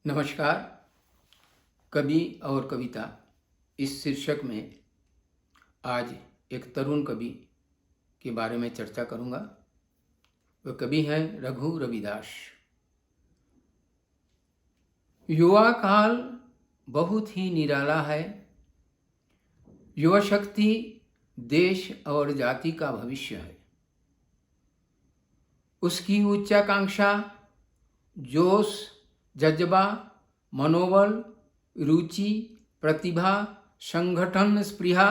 नमस्कार। कवि और कविता इस शीर्षक में आज एक तरुण कवि के बारे में चर्चा करूंगा। वह कवि हैं रघु रविदास। युवा काल बहुत ही निराला है। युवा शक्ति देश और जाति का भविष्य है। उसकी उच्चाकांक्षा, जोश, जज्बा, मनोबल, रुचि, प्रतिभा, संगठन स्पृहा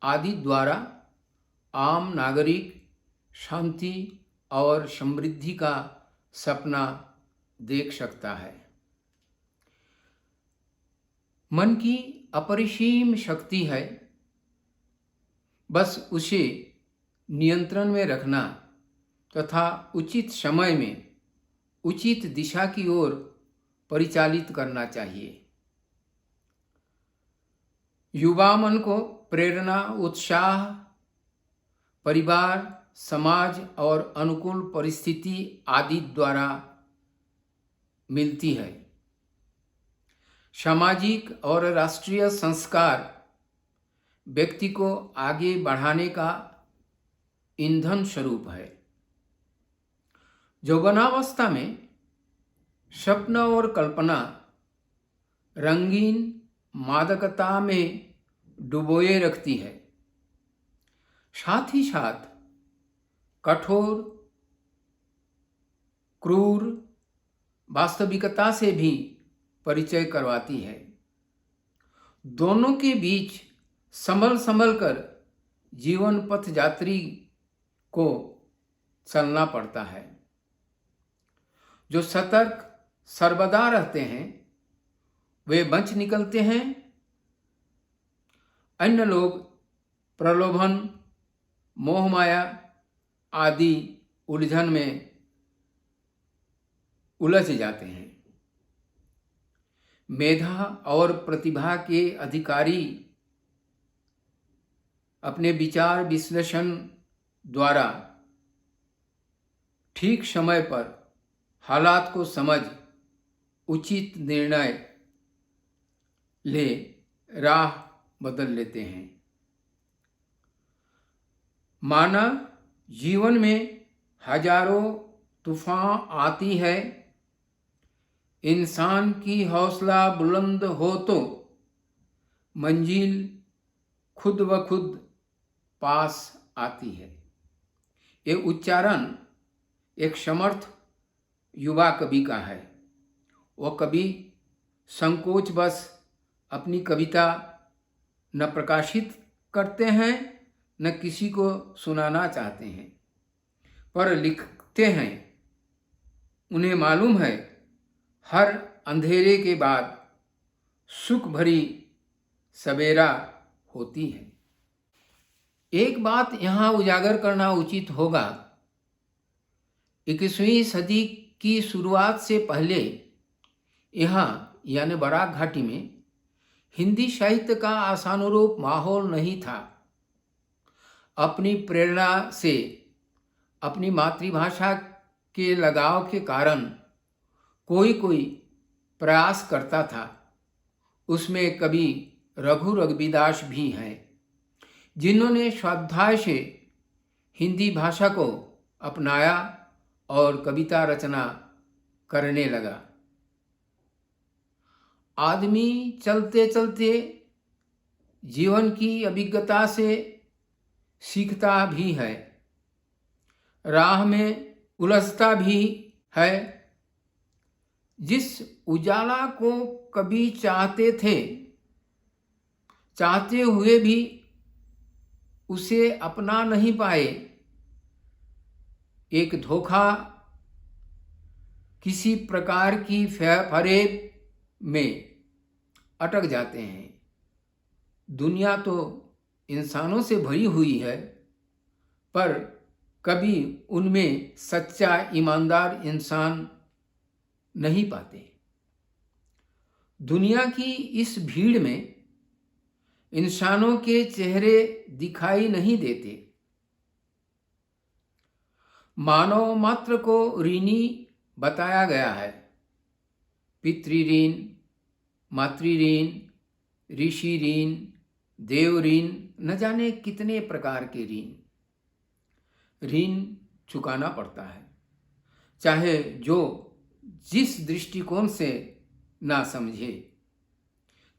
आदि द्वारा आम नागरिक शांति और समृद्धि का सपना देख सकता है। मन की अपरिसीम शक्ति है, बस उसे नियंत्रण में रखना तथा उचित समय में उचित दिशा की ओर परिचालित करना चाहिए। युवा मन को प्रेरणा, उत्साह परिवार, समाज और अनुकूल परिस्थिति आदि द्वारा मिलती है। सामाजिक और राष्ट्रीय संस्कार व्यक्ति को आगे बढ़ाने का ईंधन स्वरूप है। यौवनावस्था में स्वप्न और कल्पना रंगीन मादकता में डुबोए रखती है। साथ ही साथ कठोर, क्रूर वास्तविकता से भी परिचय करवाती है। दोनों के बीच संभल संभल कर जीवन पथ यात्री को चलना पड़ता है। जो सतर्क सर्वदा रहते हैं वे बच निकलते हैं। अन्य लोग प्रलोभन, मोहमाया आदि उलझन में उलझ जाते हैं। मेधा और प्रतिभा के अधिकारी अपने विचार विश्लेषण द्वारा ठीक समय पर हालात को समझ उचित निर्णय ले राह बदल लेते हैं। मानव जीवन में हजारों तूफान आती है। इंसान की हौसला बुलंद हो तो मंजिल खुद ब खुद पास आती है। ये उच्चारण एक समर्थ युवा कवि का है। वह कवि संकोचवश अपनी कविता न प्रकाशित करते हैं न किसी को सुनाना चाहते हैं, पर लिखते हैं। उन्हें मालूम है हर अंधेरे के बाद सुख भरी सवेरा होती है। एक बात यहाँ उजागर करना उचित होगा। 21वीं सदी की शुरुआत से पहले यहाँ यानी बराक घाटी में हिंदी साहित्य का आशानुरूप माहौल नहीं था। अपनी प्रेरणा से, अपनी मातृभाषा के लगाव के कारण कोई कोई प्रयास करता था। उसमें कवि रघु रविदास भी हैं, जिन्होंने स्वाध्याय से हिंदी भाषा को अपनाया और कविता रचना करने लगा। आदमी चलते चलते जीवन की अभिज्ञता से सीखता भी है, राह में उलझता भी है। जिस उजाला को कभी चाहते थे, चाहते हुए भी उसे अपना नहीं पाए, एक धोखा, किसी प्रकार की फरेब में अटक जाते हैं। दुनिया तो इंसानों से भरी हुई है, पर कभी उनमें सच्चा ईमानदार इंसान नहीं पाते। दुनिया की इस भीड़ में इंसानों के चेहरे दिखाई नहीं देते। मानव मात्र को ऋणी बताया गया है। पितृऋण, मातृऋण, ऋषि ऋण, देव ऋण, न जाने कितने प्रकार के ऋण चुकाना पड़ता है, चाहे जो जिस दृष्टिकोण से ना समझे।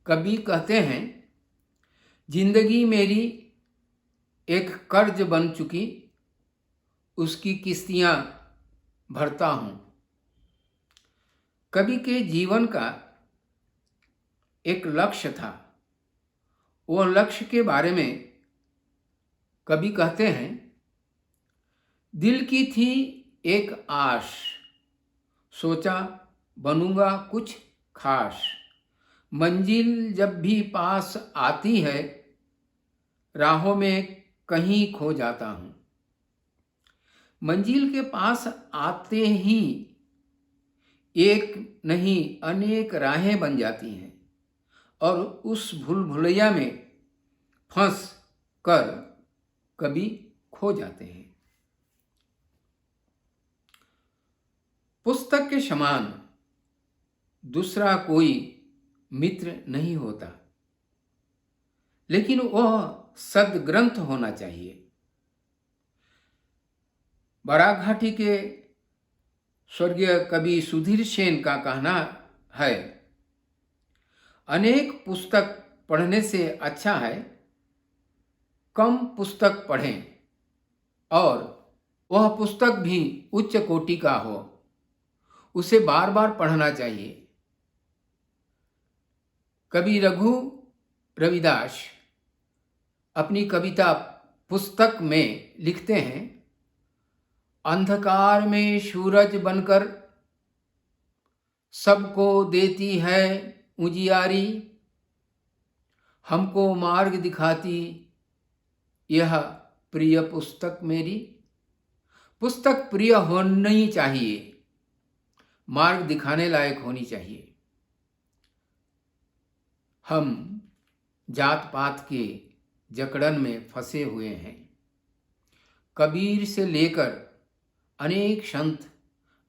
कभी कहते हैं, जिंदगी मेरी एक कर्ज बन चुकी, उसकी किस्तियां भरता हूं। कभी के जीवन का एक लक्ष्य था, वो लक्ष्य के बारे में कभी कहते हैं, दिल की थी एक आश, सोचा बनूंगा कुछ खास। मंजिल जब भी पास आती है, राहों में कहीं खो जाता हूं। मंजिल के पास आते ही एक नहीं अनेक राहें बन जाती हैं और उस भूल भुलैया में फंस कर कभी खो जाते हैं। पुस्तक के समान दूसरा कोई मित्र नहीं होता, लेकिन वह सद्ग्रंथ होना चाहिए। बराघाटी के स्वर्गीय कवि सुधीर सेन का कहना है, अनेक पुस्तक पढ़ने से अच्छा है कम पुस्तक पढ़ें, और वह पुस्तक भी उच्च कोटि का हो, उसे बार बार पढ़ना चाहिए। कवि रघु रविदास अपनी कविता पुस्तक में लिखते हैं, अंधकार में सूरज बनकर सबको देती है उजियारी, हमको मार्ग दिखाती यह प्रिय पुस्तक मेरी। पुस्तक प्रिय होनी चाहिए, मार्ग दिखाने लायक होनी चाहिए। हम जात पात के जकड़न में फंसे हुए हैं। कबीर से लेकर अनेक संत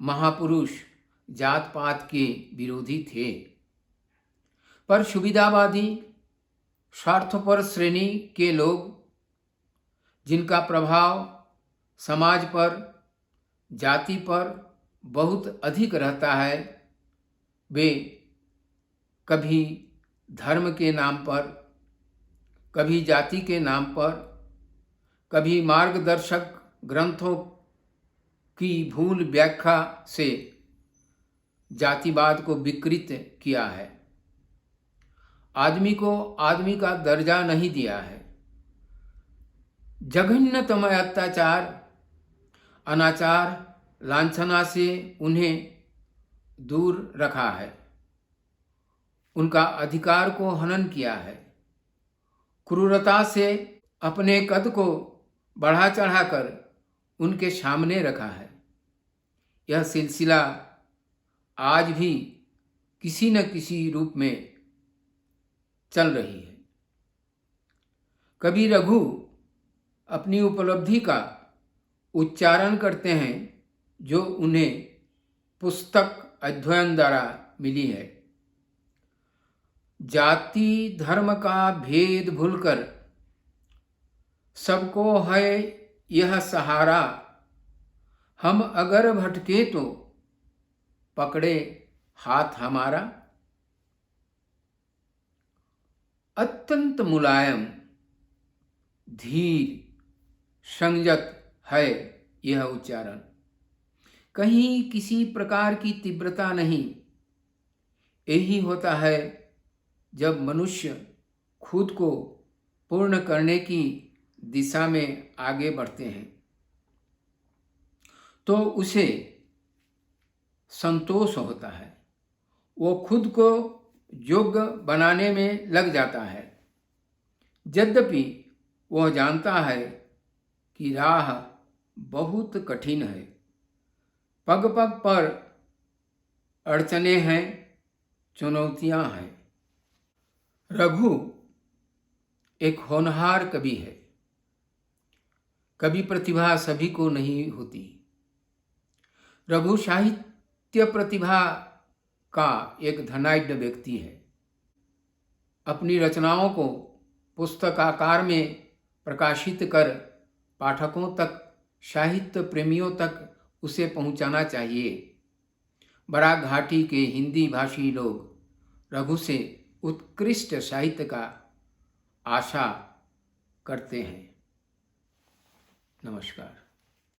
महापुरुष जात पात के विरोधी थे, पर सुविधावादी स्वार्थपर श्रेणी के लोग, जिनका प्रभाव समाज पर, जाति पर बहुत अधिक रहता है, वे कभी धर्म के नाम पर, कभी जाति के नाम पर, कभी मार्गदर्शक ग्रंथों की भूल व्याख्या से जातिवाद को विकृत किया है। आदमी को आदमी का दर्जा नहीं दिया है। जघन्यतम अत्याचार, अनाचार, लांछना से उन्हें दूर रखा है, उनका अधिकार को हनन किया है। क्रूरता से अपने कद को बढ़ा चढ़ाकर उनके सामने रखा है। यह सिलसिला आज भी किसी न किसी रूप में चल रही है। कवि रघु अपनी उपलब्धि का उच्चारण करते हैं जो उन्हें पुस्तक अध्ययन द्वारा मिली है। जाति धर्म का भेद भूलकर सबको है यह सहारा, हम अगर भटके तो पकड़े हाथ हमारा। अत्यंत मुलायम, धीर, संयत है यह उच्चारण, कहीं किसी प्रकार की तीव्रता नहीं। यही होता है जब मनुष्य खुद को पूर्ण करने की दिशा में आगे बढ़ते हैं, तो उसे संतोष होता है। वो खुद को योग्य बनाने में लग जाता है, यद्यपि वह जानता है कि राह बहुत कठिन है, पग पग पर अड़चने हैं, चुनौतियां हैं। रघु एक होनहार कवि है। कवि प्रतिभा सभी को नहीं होती। रघु साहित्य प्रतिभा का एक धनाढ्य व्यक्ति है। अपनी रचनाओं को पुस्तक आकार में प्रकाशित कर पाठकों तक, साहित्य प्रेमियों तक उसे पहुंचाना चाहिए। बराक घाटी के हिंदी भाषी लोग रघु से उत्कृष्ट साहित्य का आशा करते हैं। नमस्कार।